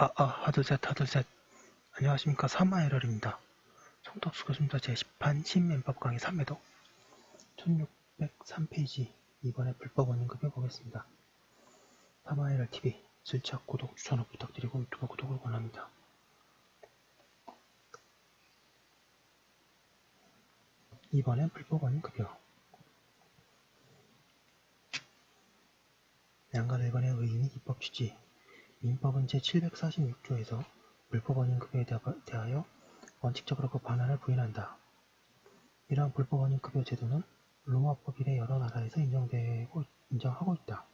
하둘셋. 안녕하십니까. 사마에럴입니다. 송덕수 교수님과 제10판 신민법 강의 3회독 1603페이지 이번에 불법 원인급여 보겠습니다. 사마에럴 TV 슬쩍 구독, 추천 부탁드리고 유튜브 구독을 권합니다. 이번엔 불법 원인급여 양가 일반의 의의 및 입법 취지. 민법은 제746조에서 불법 원인급여에 대하여 원칙적으로 그 반환을 부인한다. 이러한 불법 원인급여 제도는 로마법 이래 여러 나라에서 인정하고 있다.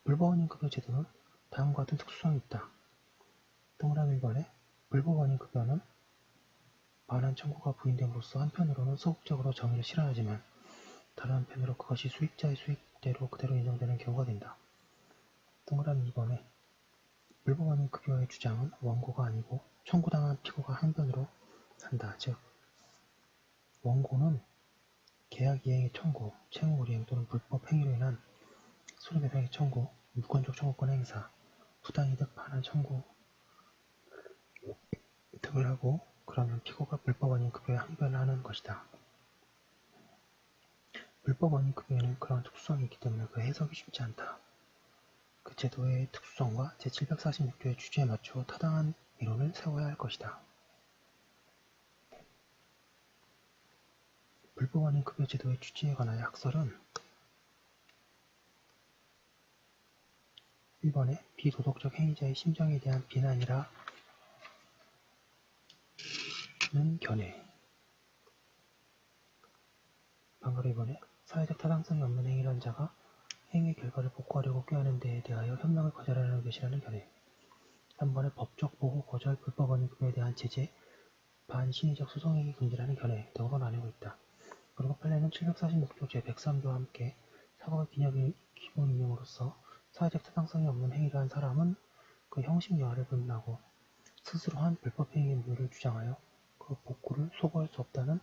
불법 원인급여 제도는 다음과 같은 특수성이 있다. 동그라미 1번에 불법 원인급여는 반환 청구가 부인됨으로써 한편으로는 소극적으로 정의를 실현하지만 다른 한편으로 그것이 수익자의 수익대로 그대로 인정되는 경우가 된다. 동그라미 2번에 불법 원인급여의 주장은 원고가 아니고 청구당한 피고가 한편으로 한다. 즉 원고는 계약 이행의 청구, 채무 이행 또는 불법 행위로 인한 손해배상의 청구, 무권적 청구권 행사, 부당이득 반환 청구 등을 하고 그러면 피고가 불법 원인급여에 항변을 하는 것이다. 불법 원인급여에는 그런 특수성이 있기 때문에 그 해석이 쉽지 않다. 그 제도의 특수성과 제746조의 취지에 맞춰 타당한 이론을 세워야 할 것이다. 불법 원인급여 제도의 취지에 관하여 학설은 1번에 비도덕적 행위자의 심정에 대한 비난이라는 견해. 방금 2번에 사회적 타당성이 없는 행위를 한 자가 행위의 결과를 복구하려고 꾀하는 데에 대하여 현명을 거절하는 것이라는 견해. 3번에 법적 보호 거절 불법 원인급여에 대한 제재 반신의적 소송행위 금지라는 견해 등으로 나뉘고 있다. 그리고 판례는 746조 제103조와 함께 사법의 기본 이념으로서 사회적 타당성이 없는 행위를 한 사람은 그 형식여하를 분하고 스스로 한 불법 행위의 무효를 주장하여 그 복구를 소구할 수 없다는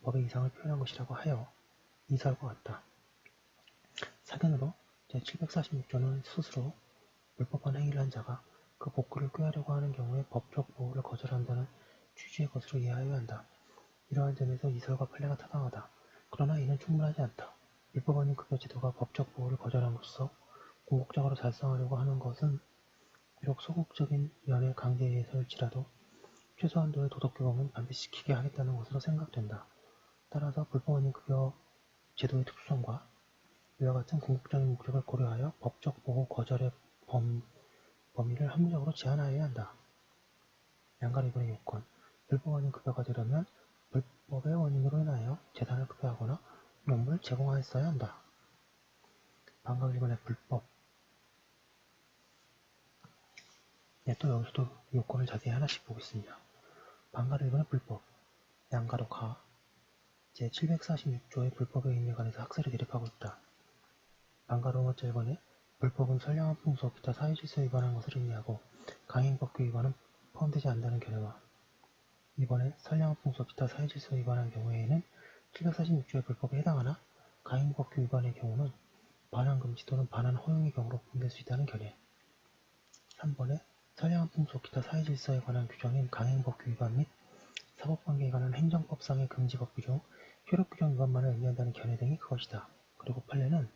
법의 이상을 표현한 것이라고 하여 이설과 같다. 사견으로 제746조는 스스로 불법한 행위를 한 자가 그 복구를 꾀하려고 하는 경우에 법적 보호를 거절한다는 취지의 것으로 이해하여야 한다. 이러한 점에서 이설과 판례가 타당하다. 그러나 이는 충분하지 않다. 불법 원인급여 제도가 법적 보호를 거절함으로써 궁극적으로 달성하려고 하는 것은 비록 소극적인 면에 강제에 의해서일지라도 최소한도의 도덕 규범은 반드시 지키게 하겠다는 것으로 생각된다. 따라서 불법 원인급여 제도의 특수성과 이와 같은 궁극적인 목적을 고려하여 법적 보호 거절의 범위를 합리적으로 제한하여야 한다. 양가 일본의 요건. 불법 원인급여가 되려면 불법의 원인으로 인하여 재산을 급여하거나 용물을 제공하였어야 한다. 방금 일본의 불법. 또 여기서도 요건을 자세히 하나씩 보겠습니다. 방가 일본의 불법. 양가로 가. 제746조의 불법의 의미에 관해서 학설이 대립하고 있다. 방가로어자 1번에 불법은 선량한 풍속, 기타 사회질서 위반한 것을 의미하고 강행법규 위반은 포함되지 않는다는 견해와 2번에 선량한 풍속, 기타 사회질서 위반한 경우에는 746조의 불법에 해당하나 강행법규 위반의 경우는 반환 금지 또는 반환 허용의 경우로 분배될 수 있다는 견해. 3번에 선량한 풍속, 기타 사회질서에 관한 규정인 강행법규 위반 및 사법관계에 관한 행정법상의 금지법규 중 효력규정 위반만을 의미한다는 견해 등이 그것이다. 그리고 판례는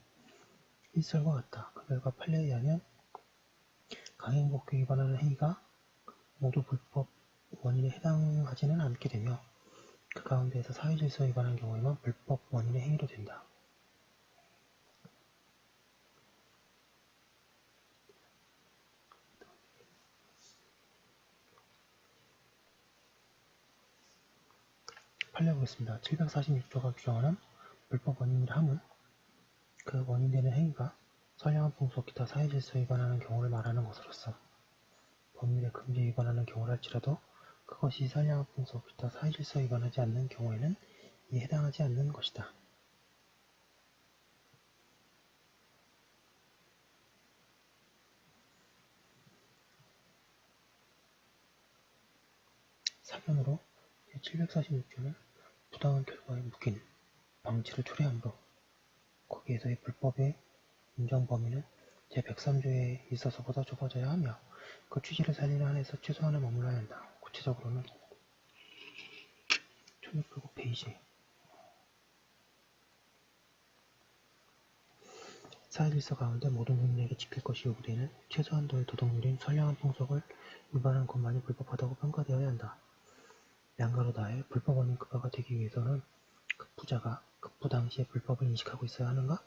일설과 같다. 그 결과 판례에 의하면 강행법규 위반하는 행위가 모두 불법 원인에 해당하지는 않게 되며 그 가운데에서 사회질서 위반한 경우에만 불법 원인의 행위로 된다. 판례 보겠습니다. 746조가 규정하는 불법 원인이라 함은 그 원인되는 행위가 선량한 풍속, 기타 사회질서 위반하는 경우를 말하는 것으로서 법률의 금지 위반하는 경우를 할지라도 그것이 선량한 풍속, 기타 사회질서 위반하지 않는 경우에는 이에 해당하지 않는 것이다. 사견으로 제746조는 부당한 결과에 묶인 방치를 초래한 법, 거기에서의 불법의 인정 범위는 제103조에 있어서보다 좁아져야 하며 그 취지를 살리는 한에서 최소한을 머물러야 한다. 구체적으로는 1609페이지 사회질서 가운데 모든 국민에게 지킬 것이 요구되는 최소한도의 도덕률인 선량한 풍속을 위반한 것만이 불법하다고 평가되어야 한다. 양가로 다해 불법 원인 급여가 되기 위해서는 급부자가 급부 당시에 불법을 인식하고 있어야 하는가?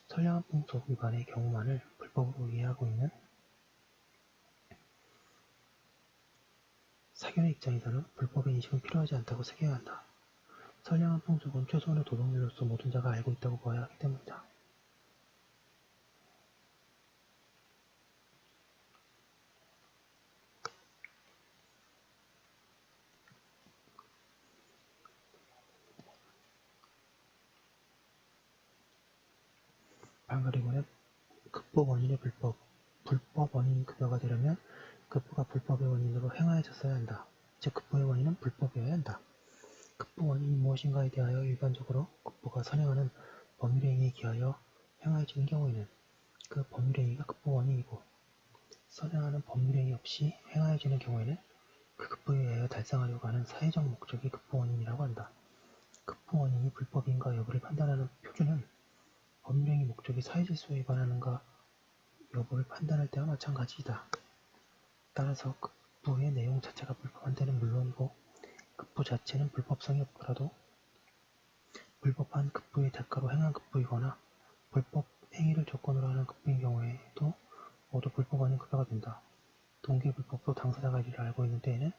선량한 풍속 위반의 경우만을 불법으로 이해하고 있는 사견의 입장에서는 불법의 인식은 필요하지 않다고 새겨야 한다. 선량한 풍속은 최소한의 도덕률로서 모든 자가 알고 있다고 보아야 하기 때문이다. 방그리고는 급부 원인의 불법 원인 급여가 되려면 급부가 불법의 원인으로 행하여졌어야 한다. 즉 급부의 원인은 불법이어야 한다. 급부 원인이 무엇인가에 대하여 일반적으로 급부가 선행하는 법률 행위에 기하여 행하여지는 경우에는 그 법률 행위가 급부 원인이고 선행하는 법률 행위 없이 행하여지는 경우에는 그 급부에 의하여 달성하려고 하는 사회적 목적이 급부 원인이라고 한다. 급부 원인이 불법인가 여부를 판단하는 표준은 법률 행위 목적이 사회질서에 위반하는가 여부를 판단할 때와 마찬가지이다. 따라서 급부의 내용 자체가 불법한 데는 물론이고 급부 자체는 불법성이 없더라도 불법한 급부의 대가로 행한 급부이거나 불법 행위를 조건으로 하는 급부인 경우에도 모두 불법 원인 급여가 된다. 동기불법도 당사자가 이를 알고 있는 때에는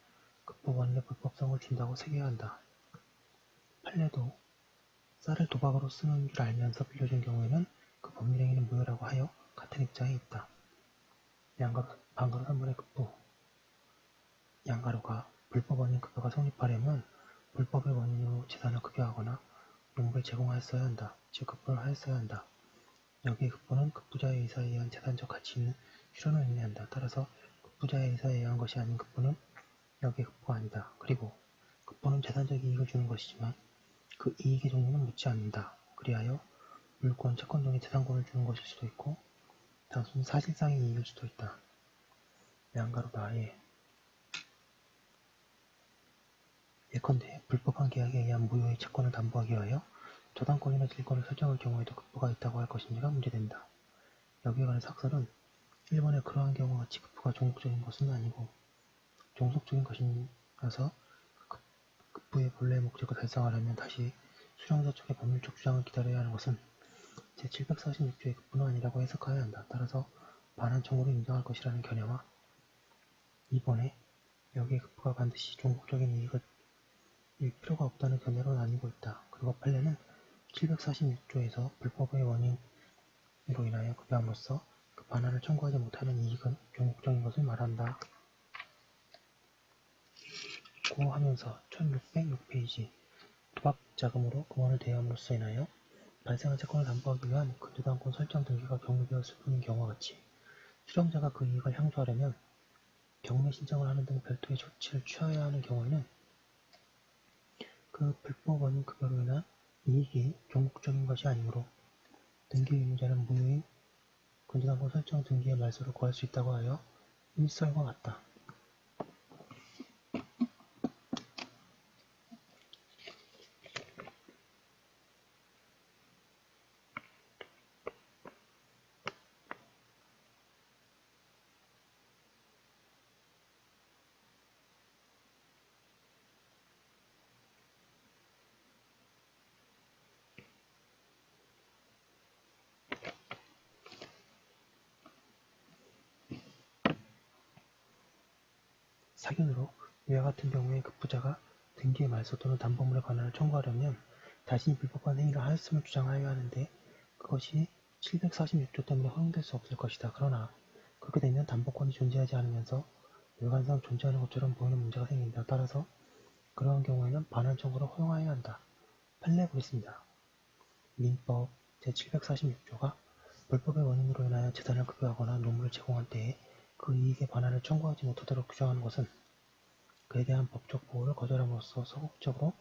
급부 원인의 불법성을 준다고 새겨야 한다. 판례도 쌀을 도박으로 쓰는 줄 알면서 빌려준 경우에는 그 법률 행위는 무효라고 하여 같은 입장에 있다. 방가로 3번의 급부 양가로가 불법 원인 급여가 성립하려면 불법의 원인으로 재산을 급여하거나 농부에 제공하였어야 한다. 즉 급부를 하였어야 한다. 여기에 급부는 급부자의 의사에 의한 재산적 가치 있는 실현을 의미한다. 따라서 급부자의 의사에 의한 것이 아닌 급부는 여기에 급부가 아니다. 그리고 급부는 재산적 이익을 주는 것이지만 그 이익의 종류는 묻지 않는다. 그리하여 물권, 채권 등의 재산권을 주는 것일 수도 있고 단순히 사실상의 이익일 수도 있다. 양가로 나의 예컨대 불법한 계약에 의한 무효의 채권을 담보하기 위하여 저당권이나 질권을 설정할 경우에도 급부가 있다고 할 것인지가 문제된다. 여기에 관한 학설은 1번의 그러한 경우와 같이 급부가 종속적인 것은 아니고 종속적인 것이라서 급부의 본래의 목적을 달성하려면 다시 수령자 측의 법률적 주장을 기다려야 하는 것은 제746조의 급부는 아니라고 해석하여야 한다. 따라서 반환 청구를 인정할 것이라는 견해와 2번에 여기에 급부가 반드시 종속적인 이익을 일 필요가 없다는 견해로 나뉘고 있다. 그리고 판례는 746조에서 불법의 원인으로 인하여 급여함으로써 그 반환을 청구하지 못하는 이익은 종속적인 것을 말한다. 고 하면서 1606페이지 도박자금으로 금원을 대여함으로써 인하여 발생한 채권을 담보하기 위한 근저당권 설정 등기가 경로되었을 뿐인 경우와 같이 수령자가 그 이익을 향수하려면 경매 신청을 하는 등 별도의 조치를 취하여야 하는 경우에는 그 불법 원인 급여로 인한 이익이 종속적인 것이 아니므로 등기 의무자는 무효인 근저당권 설정 등기의 말소를 구할 수 있다고 하여 일설과 같다. 사견으로 위와 같은 경우에 급부자가 등기의 말소 또는 담보물의 반환을 청구하려면 자신이 불법한 행위를 하였음을 주장하여야 하는데 그것이 746조 때문에 허용될 수 없을 것이다. 그러나 그렇게 되면 담보권이 존재하지 않으면서 외관상 존재하는 것처럼 보이는 문제가 생긴다. 따라서 그러한 경우에는 반환 청구를 허용하여야 한다. 판례해 보겠습니다. 민법 제746조가 불법의 원인으로 인하여 재산을 급여하거나 노무를 제공할 때에 그 이익의 반환을 청구하지 못하도록 규정하는 것은 그에 대한 법적 보호를 거절함으로써 소극적으로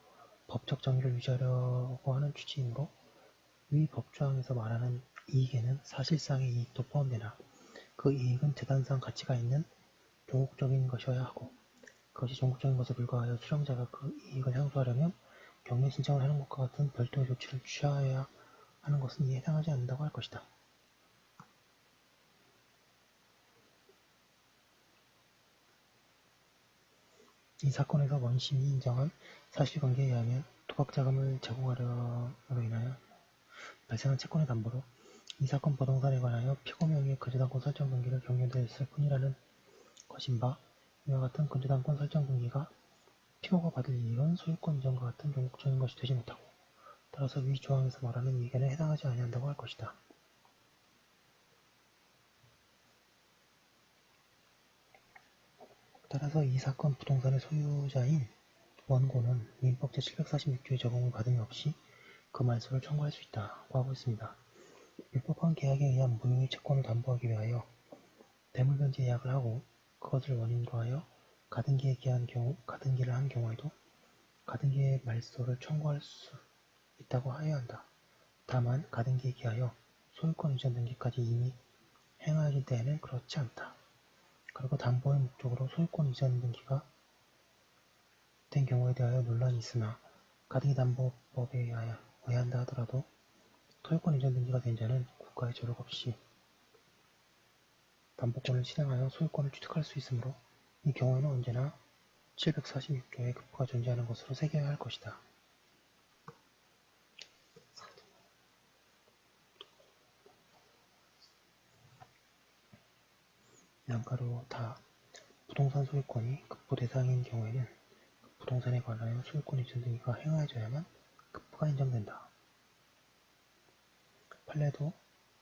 법적 정의를 유지하려고 하는 취지이므로 위 법조항에서 말하는 이익에는 사실상의 이익도 포함되나 그 이익은 재산상 가치가 있는 조국적인 것이어야 하고 그것이 전국적인 것에 불과하여 수령자가 그 이익을 향수하려면 경매 신청을 하는 것과 같은 별도의 조치를 취하여야 하는 것은 이에 해당하지 않는다고 할 것이다. 이 사건에서 원심이 인정한 사실관계에 의하면 토박자금을 제공하려로 인하여 발생한 채권의 담보로 이 사건 부동산에 관하여 피고 명의의 근저당권 설정 등기를 경료되었을 뿐이라는 것인 바 이와 같은 근저당권 설정 등기가 피고가 받을 이익은 소유권 이전과 같은 전국적인 것이 되지 못하고 따라서 위 조항에서 말하는 이익에는 해당하지 아니한다고 할 것이다. 따라서 이 사건 부동산의 소유자인 원고는 민법 제746조의 적용을 받음이 없이 그 말소를 청구할 수 있다고 하고 있습니다. 불법한 계약에 의한 무효의 채권을 담보하기 위하여 대물변제 계약을 하고 그것을 원인으로 하여 가등기를 한 경우에도 가등기의 말소를 청구할 수 있다고 하여야 한다. 다만 가등기에 기하여 소유권 이전 등기까지 이미 행하여진 때에는 그렇지 않다. 그리고 담보의 목적으로 소유권 이전 등기가 된 경우에 대하여 논란이 있으나 가등기 담보법에 의한다 하더라도 소유권 이전 등기가 된 자는 국가의 조력 없이 담보권을 실행하여 소유권을 취득할 수 있으므로 이 경우에는 언제나 746조의 급부가 존재하는 것으로 새겨야 할 것이다. 양가로 다 부동산 소유권이 급부 대상인 경우에는 그 부동산에 관하여 소유권 이전 등기가 행하여져야만 급부가 인정된다. 판례도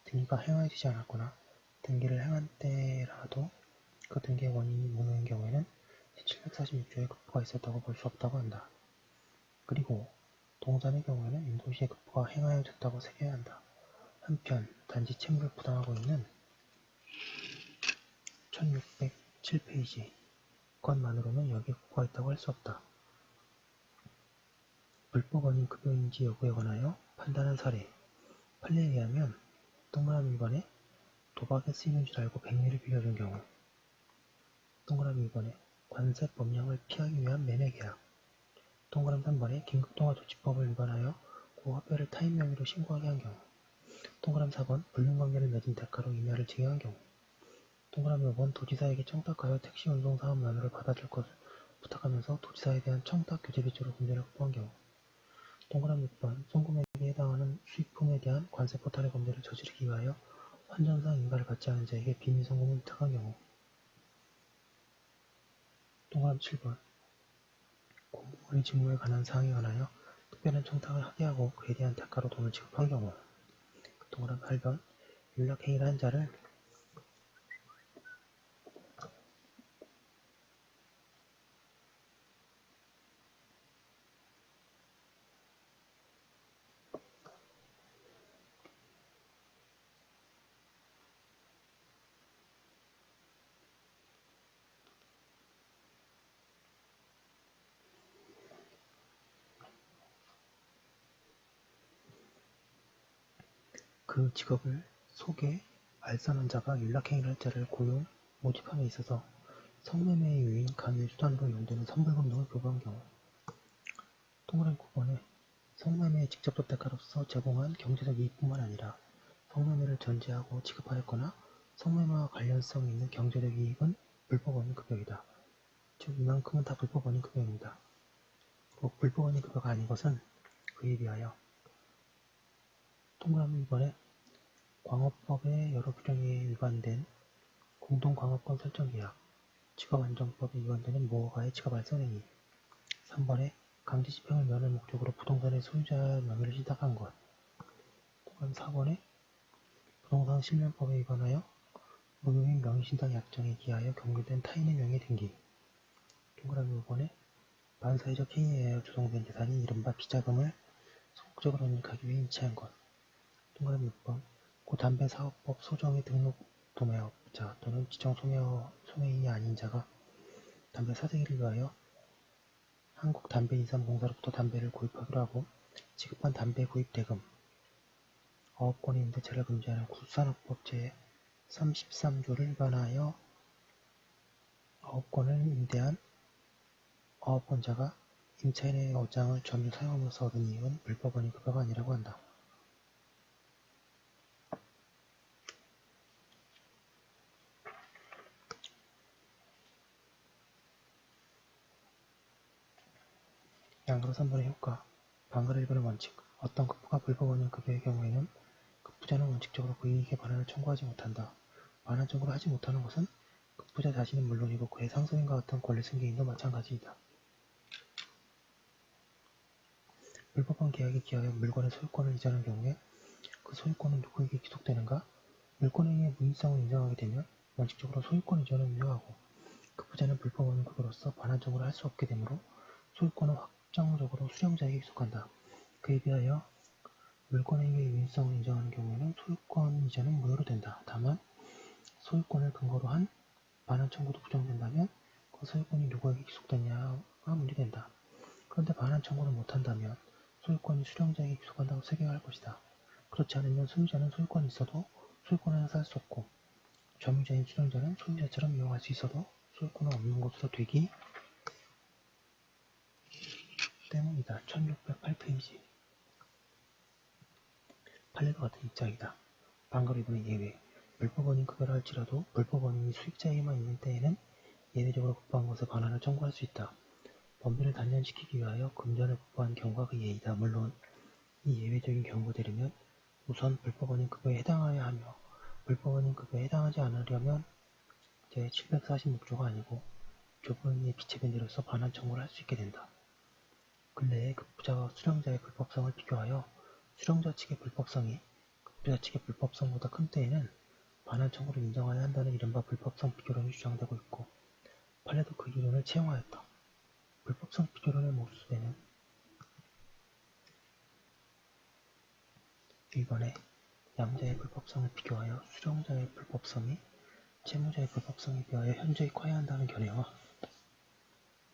등기가 행하여지지 않았거나 등기를 행한 때라도 그 등기의 원인이 무효인 경우에는 746조의 급부가 있었다고 볼 수 없다고 한다. 그리고 동산의 경우에는 인도시의 급부가 행하여졌다고 새겨야 한다. 한편 단지 채무를 부담하고 있는 1607페이지 것만으로는 여기에 급부가 있다고 할 수 없다. 불법 원인 급여인지 여부에 관하여 판단한 사례 판례에 의하면 동그라미 2번에 도박에 쓰이는 줄 알고 백리를 빌려준 경우 동그라미 2번에 관세 법령을 피하기 위한 매매계약 동그라미 3번에 긴급통화조치법을 위반하여 고화폐를 타인 명의로 신고하게 한 경우 동그라미 4번 불륜관계를 맺은 대가로 임야를 증여한 경우 동그라미 5번 도지사에게 청탁하여 택시 운송 사업 면허를 받아줄 것을 부탁하면서 도지사에 대한 청탁 규제 비조로 금전을 확보한 경우 동그라미 6번 송금액에 해당하는 수익품에 대한 관세 포탈의 범죄를 저지르기 위하여 환전상 인가를 받지 않은 자에게 비밀 송금을 위탁한 경우 동그라미 7번 공무원의 직무에 관한 사항에 관하여 특별한 청탁을 하게 하고 그에 대한 대가로 돈을 지급한 경우 동그라미 8번 윤락행위를 한 자를 그 직업을 소개, 알선한 자가 윤락행위를 할 자를 고용, 모집함에 있어서 성매매의 유인, 간의 수단으로 이용되는 선불금 등을 교부한 경우 동그라미 9번에 성매매의 직접적 대가로서 제공한 경제적 이익뿐만 아니라 성매매를 전제하고 지급하였거나 성매매와 관련성이 있는 경제적 이익은 불법원인 급여이다. 즉 이만큼은 다 불법원인 급여입니다. 불법원인 급여가 아닌 것은 그에 비하여 동그라미 2번에 광업법의 여러 규정에 위반된 공동광업권 설정계약, 직업안정법에 위반되는 모호가의 직업알선행위 3번에 강제집행을 면할 목적으로 부동산의 소유자 명의를 시작한 것 동그라미 4번에 부동산 실명법에 위반하여 무효인 명의신탁 약정에 기하여 경고된 타인의 명의 등기 동그라미 5번에 반사회적 행위에 의하여 조성된 재산인 이른바 비자금을 소극적으로 은닉하기 위해 인체한 것 동그라미 6번 고담배사업법 소정의 등록 도매업자 또는 지정 소매인이 아닌 자가 담배 사재기를 위하여 한국담배인삼공사로부터 담배를 구입하기로 하고 지급한 담배 구입 대금 어업권의 임대차를 금지하는 국산업법 제33조를 위반하여 소유권을 임대한 어업권자가 임차인의 어장을 점유 사용하면서 얻은 이익은 불법원인 급여가 아니라고 한다. 양가로 3번의 효과. 방가를 1번의 원칙. 어떤 급부가 불법원인 급여의 경우에는 급부자는 원칙적으로 그 이익에 반환을 청구하지 못한다. 반환 청구를 하지 못하는 것은 급부자 자신은 물론이고 그의 상속인과 같은 권리 승계인도 마찬가지이다. 불법원 계약에 기하여 물건의 소유권을 이전한 경우에 그 소유권은 누구에게 귀속되는가? 물권행위의 무인성을 인정하게 되면 원칙적으로 소유권 이전을 인정하고 급부자는 불법원인 급여로서 반환 청구를 할 수 없게 되므로 소유권은 확정적으로 수령자에게 귀속한다. 그에 비하여 물권행위의 유인성을 인정하는 경우에는 소유권 이전은 무효로 된다. 다만 소유권을 근거로 한 반환 청구도 부정된다면 그 소유권이 누구에게 귀속되냐가 문제된다. 그런데 반환 청구를 못한다면 소유권이 수령자에게 귀속한다고 설명할 것이다. 그렇지 않으면 소유자는 소유권이 있어도 소유권을 행사할 수 없고 점유자인 수령자는 소유자처럼 이용할 수 있어도 소유권은 없는 것으로 되기 때문이다. 1608페이지. 판례와 같은 입장이다. 방금 2번의 예외. 불법원인 급여를 할지라도 불법원인이 수익자에게만 있는 때에는 예외적으로 급부한 것을 반환을 청구할 수 있다. 범죄를 단련시키기 위하여 금전을 급부한 경우가 그 예이다. 물론 이 예외적인 경우가 되려면 우선 불법원인 급여에 해당하여야 하며 불법원인 급여에 해당하지 않으려면 제746조가 아니고 조분의 비체변제로서 반환 청구를 할 수 있게 된다. 근래에 급부자와 수령자의 불법성을 비교하여 수령자 측의 불법성이 급부자 측의 불법성보다 큰 때에는 반환 청구를 인정해야 한다는 이른바 불법성 비교론이 주장되고 있고 판례도 그 이론을 채용하였다. 불법성 비교론의 모순에는 1번에 양자의 불법성을 비교하여 수령자의 불법성이 채무자의 불법성에 비하여 현저히 커야 한다는 견해와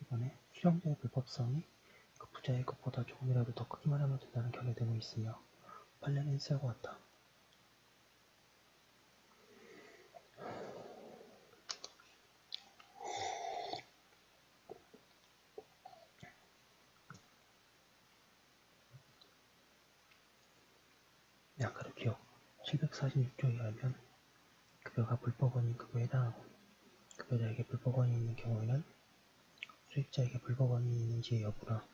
2번에 수령자의 불법성이 급부자의 것보다 조금이라도 더 크기만 하면 된다는 견해 등이 있으며 판례는 일설과 같다. 양가로 기억 746조에 의하면 급여가 불법원인 급여에 해당하고 급여자에게 불법원이 있는 경우에는 수익자에게 불법원이 있는지의 여부나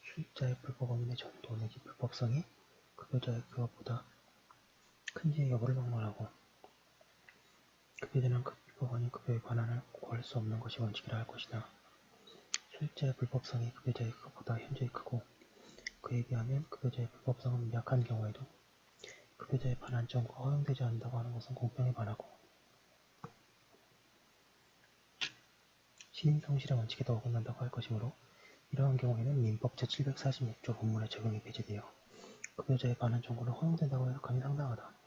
수익자의 불법원인의 정도 내지 불법성이 급여자의 그것보다 큰지의 여부를 막론하고 급여자는 그 불법원인 급여의 반환을 구할 수 없는 것이 원칙이라 할 것이나 수익자의 불법성이 급여자의 그것보다 현저히 크고 그에 비하면 급여자의 불법성은 약한 경우에도 급여자의 반환 청구가 허용되지 않는다고 하는 것은 공평에 반하고 신인성실의 원칙에도 어긋난다고 할 것이므로 이러한 경우에는 민법 제746조 본문의 적용이 배제되어 급여자의 반환 청구는 허용된다고 해석하니 상당하다.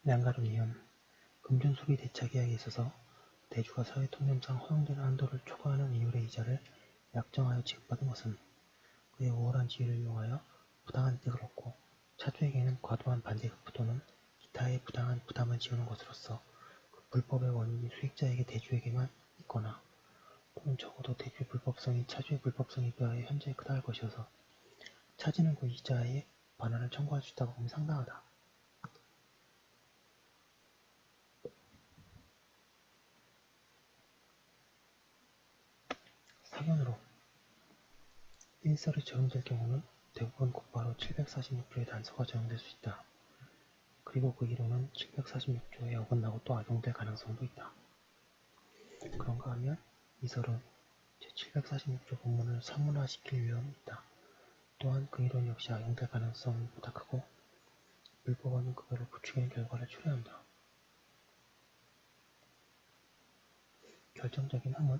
양가로 이은 금전소비 대차 계약에 있어서 대주가 사회 통념상 허용되는 한도를 초과하는 이율의 이자를 약정하여 지급받은 것은 그의 우월한 지위를 이용하여 부당한 혜택을 얻고 차주에게는 과도한 반대급부 또는 기타의 부당한 부담을 지우는 것으로서 그 불법의 원인이 수익자에게 대주에게만 있거나 또는 적어도 대주의 불법성이 차주의 불법성에 비하여 현저히 크다 할 것이어서 차주는 그 이자의 반환을 청구할 수 있다고 보면 상당하다. 사견으로 일설이 적용될 경우는 대부분 곧바로 746조의 단서가 적용될 수 있다. 그리고 그 이론은 746조에 어긋나고 또 악용될 가능성도 있다. 그런가 하면 이설은 제746조 본문을 사문화시킬 위험이 있다. 또한 그 이론 역시 악용될 가능성이 보다 크고 불법원은 그거를 부추기는 결과를 초래한다. 결정적인 함은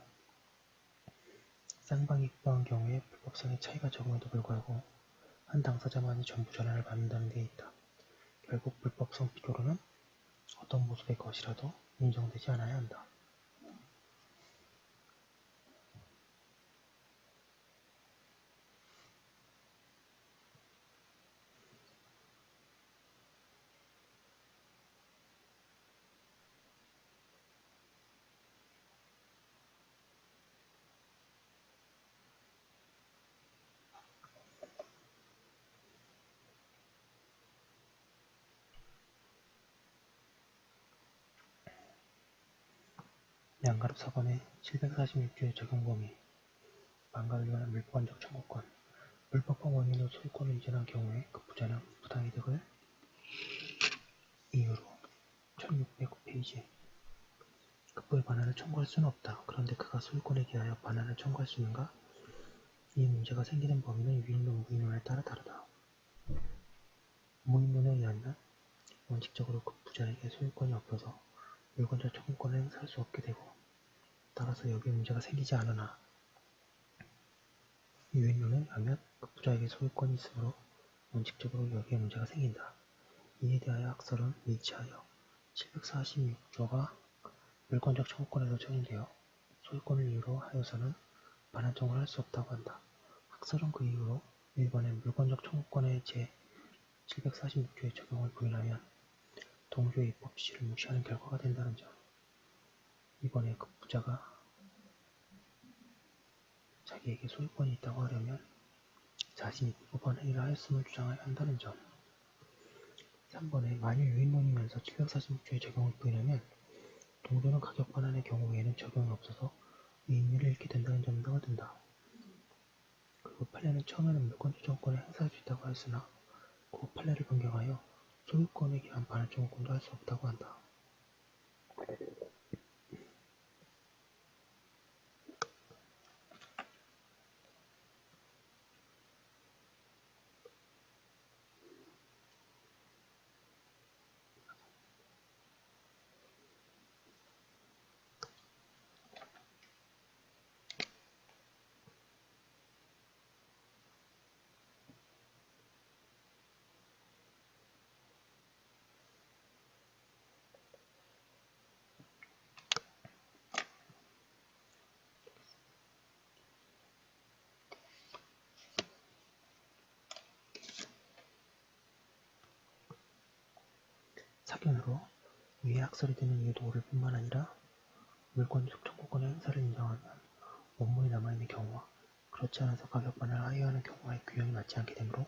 쌍방이 급부한 경우에 불법성의 차이가 적음에도 불구하고 한 당사자만이 전부 전환을 받는다는 데 있다. 결국 불법성 비교로는 어떤 모습의 것이라도 인정되지 않아야 한다. 양가로 4번에 746조의 적용 범위 망가를 위한 물권적 청구권 불법적 원인으로 소유권을 이전한 경우에 그 부자는 부당이득을 이유로 1609페이지 급부의 반환을 청구할 수는 없다. 그런데 그가 소유권에 대하여 반환을 청구할 수 있는가? 이 문제가 생기는 범위는 유인론, 무인론에 따라 다르다. 무인론에 의하면 원칙적으로 그 부자에게 소유권이 없어서 물권적 청구권을 행사할 수 없게 되고 따라서 여기에 문제가 생기지 않으나 유인론에 의하면 그 부자에게 소유권이 있으므로 원칙적으로 여기에 문제가 생긴다. 이에 대하여 학설은 일치하여 746조가 물권적 청구권에서 적용되어 소유권을 이유로 하여서는 반환 청구를 할 수 없다고 한다. 학설은 그 이유로 1번의 물권적 청구권의 제 746조의 적용을 부인하면 동조의 입법 취지를 무시하는 결과가 된다는 점. 2번에 그 부자가 자기에게 소유권이 있다고 하려면 자신이 불법한 행위를 하였음을 주장해야 한다는 점. 3번에 만일 유인론이면서 746조의 적용을 부인하면 동조는 가격 반환의 경우에는 적용이 없어서 의미를 잃게 된다는 점을 넣어둔다. 그리고 판례는 처음에는 물권적 청구권을 행사할 수 있다고 하였으나 그 후 판례를 변경하여 소유권에 기한 반환 청구권도 할 수 없다고 한다. 사견으로 위에 학설이 되는 이유도 옳을 뿐만 아니라 물권적 청구권의 행사를 인정하면 원문이 남아있는 경우와 그렇지 않아서 가격 반환을 하여야 하는 경우와의 규정이 맞지 않게 되므로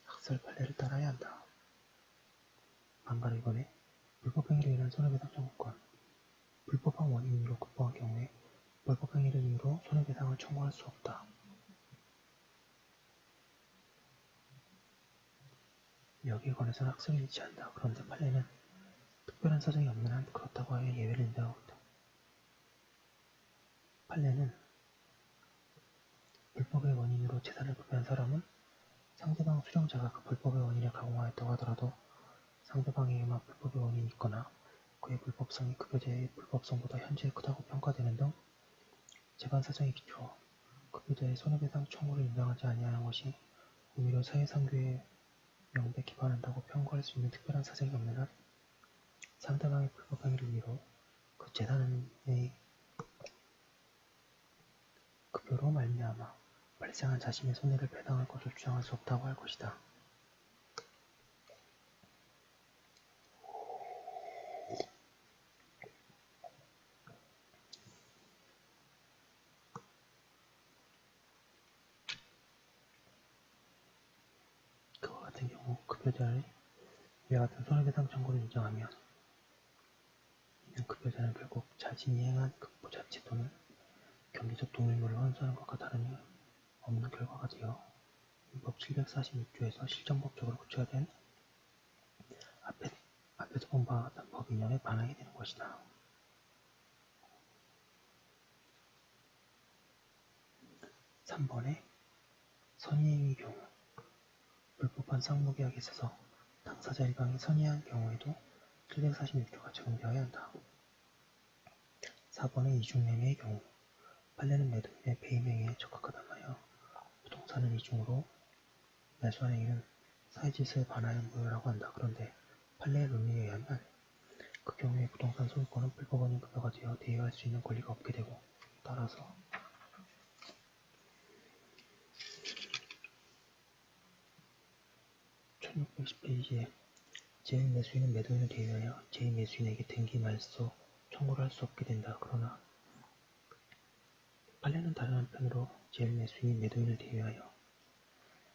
학설 판례를 따라야 한다. 반가로 이번에 불법행위로 인한 손해배상 청구권 불법한 원인으로 급부한 경우에 불법행위를 이유로 손해배상을 청구할 수 없다. 여기에 관해서는 학설이 일치한다. 그런데 판례는 특별한 사정이 없는 한 그렇다고 하여 예외를 인정하고 있다. 판례는 불법의 원인으로 재산을 부패한 사람은 상대방 수령자가 그 불법의 원인을 가공하였다고 하더라도 상대방에게만 불법의 원인이 있거나 그의 불법성이 급여자의 불법성보다 현저히 크다고 평가되는 등 재반 사정에 비추어 급여자의 손해배상 청구를 인정하지 아니하는 것이 오히려 사회상규에 명백히 반한다고 평가할 수 있는 특별한 사정이 없는 한 상대방의 불법행위를 이유로 그 재산의 급여로 말미암아 발생한 자신의 손해를 배당할 것을 주장할 수 없다고 할 것이다. 그와 같은 경우 급여자의 이와 같은 손해배상 청구를 인정하면 이는 급여자는 결국 자신이 행한 급부 자체 또는 경제적 동일물을 환수하는 것과 다름이 없는 결과가 되어 민법 746조에서 실정법적으로 구체화된 앞에서 본 바와 같은 법 이념에 반하게 되는 것이다. 3번에 선의행위 경우 불법한 상무계약에 있어서 당사자 일방이 선의한 경우에도 746조가 적용되어야 한다. 4번의 이중매매의 경우 판례는 매도인의 배임행위에 적합하다고 하여 부동산은 이중으로 매수한 행위는 사회질서에 반하는 무효라고 한다. 그런데 판례의 논리에 의하면 그 경우에 부동산 소유권은 불법원인 급여가 되어 대여할 수 있는 권리가 없게 되고 따라서 (1610페이지에) 제1매수인은 매도인을 대여하여 제2매수인에게 등기 말소 청구를 할 수 없게 된다. 그러나 판례는 다른 한편으로 제1매수인이 매도인을 대여하여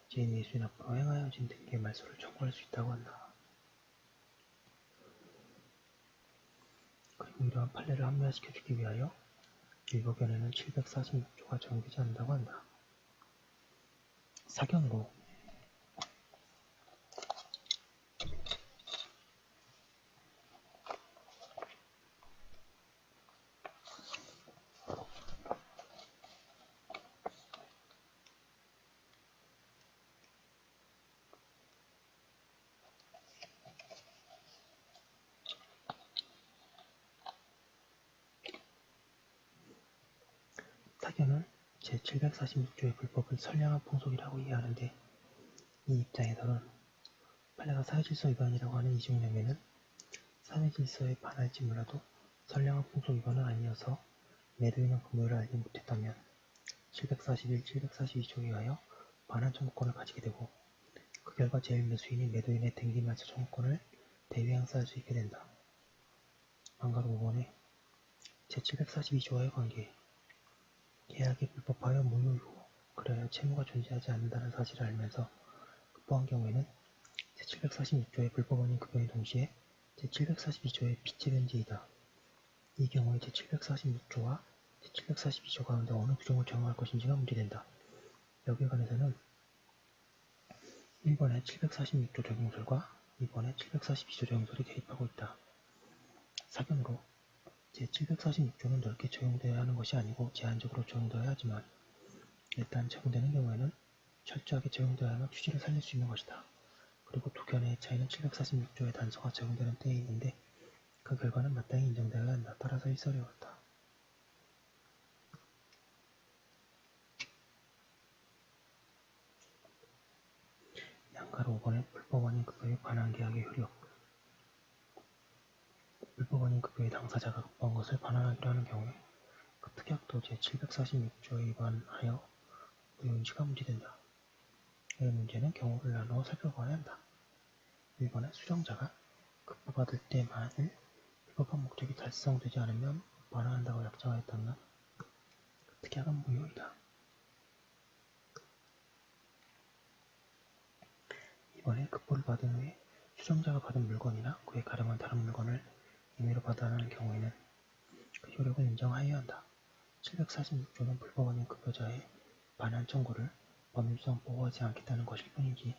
제2매수인 앞으로 행하여진 등기의 말소를 청구할 수 있다고 한다. 그리고 이러한 판례를 합리화시켜주기 위하여 일법견에는 746조가 적용되지 않는다고 한다. 사견으로 사견은 제746조의 불법을 선량한 풍속이라고 이해하는데 이 입장에서는 판례가 사회질서 위반이라고 하는 이중령에는 사회질서에 반할지 몰라도 선량한 풍속 위반은 아니어서 매도인은 그 무효를 알지 못했다면 741, 742조에 의하여 반환 청구권을 가지게 되고 그 결과 제1매수인이 매도인의 댕기말소 청구권을 대위행사할 수 있게 된다. 만가로 5번에 제742조와의 관계 계약이 불법하여 무효이고 그래야 채무가 존재하지 않는다는 사실을 알면서 급보한 경우에는 제746조의 불법원인 급여인 동시에 제742조의 빚제변제이다. 이 경우에 제746조와 제742조 가운데 어느 규정을 적용할 것인지가 문제된다. 여기에 관해서는 1번의 746조 적용설과 2번의 742조 적용설이 개입하고 있다. 사견으로 제746조는 넓게 적용되어야 하는 것이 아니고 제한적으로 적용되어야 하지만 일단 적용되는 경우에는 철저하게 적용되어야만 취지를 살릴 수 있는 것이다. 그리고 두 견해의 차이는 746조의 단서가 적용되는 때에 있는데 그 결과는 마땅히 인정되어야 한다. 따라서 일설이 옳다. 양가로 5번의 불법원인 급여의 반환계약의 효력 불법원인 급여의 당사자가 급보한 것을 반환하기로 하는 경우에 그 특약도 제746조에 위반하여 무효인지가 문제된다. 이 문제는 경우를 나누어 살펴봐야 한다. 1번에 수령자가 급보받을 때 만일 불법한 목적이 달성되지 않으면 반환한다고 약정하였다면 그 특약은 무효이다. 2번에 급보를 받은 후에 수령자가 받은 물건이나 그에 가름한 다른 물건을 임의로 받아하는 경우에는 그 효력을 인정하여야 한다. 746조는 불법원인 급여자의 반환 청구를 법률상 보호하지 않겠다는 것일 뿐이지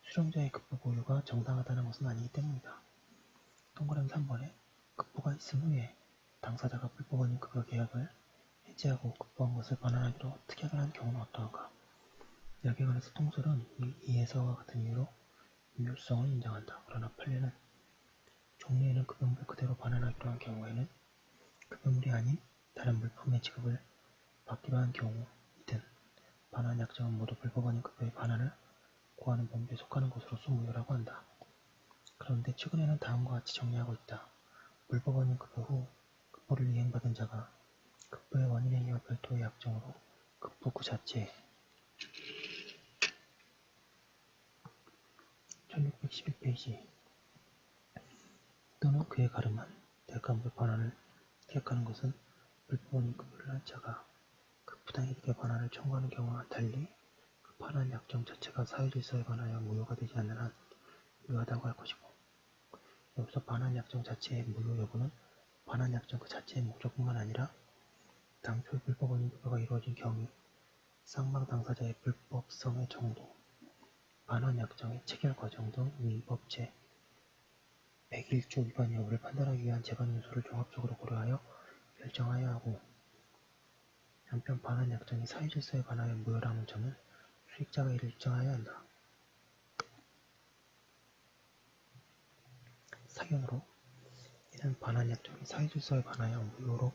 수령자의 급보 보유가 정당하다는 것은 아니기 때문이다. 동그라미 3번에 급보가 있은 후에 당사자가 불법원인 급여 계약을 해지하고 급보한 것을 반환하기로 특약을 한 경우는 어떠한가? 여기에 관해서 통설은 이에서와 같은 이유로 유효성을 인정한다. 그러나 판례는 종류에는 급여물을 그대로 반환하기로 한 경우에는 급여물이 아닌 다른 물품의 지급을 받기로 한 경우이든 반환 약정은 모두 불법원인 급여의 반환을 고하는 범주에 속하는 것으로서 무효라고 한다. 그런데 최근에는 다음과 같이 정리하고 있다. 불법원인 급여 후 급보를 이행받은 자가 급보의 원인행위와 별도의 약정으로 급보 그 자체 1611페이지 또는 그에 가름한 대가물 반환을 택하는 것은 불법원인 급여를 한 자가 그 부당이득의 반환을 청구하는 경우와 달리 그 반환 약정 자체가 사회질서에 관하여 무효가 되지 않는 한 유효하다고 할 것이고 여기서 반환 약정 자체의 무효 여부는 반환 약정 그 자체의 목적뿐만 아니라 당초의 불법원인 급여가 이루어진 경위, 쌍방 당사자의 불법성의 정도, 반환 약정의 체결 과정 등 위법 제 101조 위반 여부를 판단하기 위한 재반 요소를 종합적으로 고려하여 결정하여야 하고 한편 반환 약정이 사회질서에 관하여 무효라는 점은 수익자가 이를 입증하여야 한다. 사견으로 이는 반환 약정이 사회질서에 관하여 무효로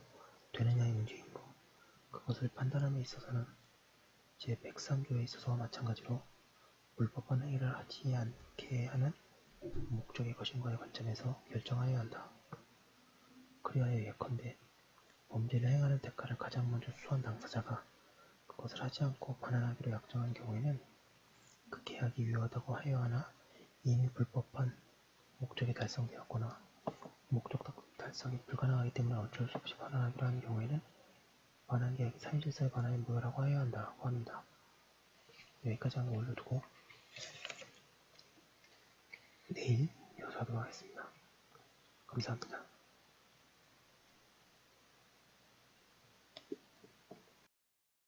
되느냐의 문제이므로 그것을 판단함에 있어서는 제103조에 있어서와 마찬가지로 불법한 행위를 하지 않게 하는 목적의 것인가의 관점에서 결정하여야 한다. 그리하여 예컨대 범죄를 행하는 대가를 가장 먼저 수수한 당사자가 그것을 하지 않고 반환하기로 약정한 경우에는 그 계약이 유효하다고 하여야 하나 이미 불법한 목적이 달성되었거나 목적 달성이 불가능하기 때문에 어쩔 수 없이 반환하기로 하는 경우에는 반환 계약이 사회질서에 관하여 무효라고 하여야 한다고 합니다. 여기까지 한번 올려두고 내일 이어서 하도록 하겠습니다. 감사합니다.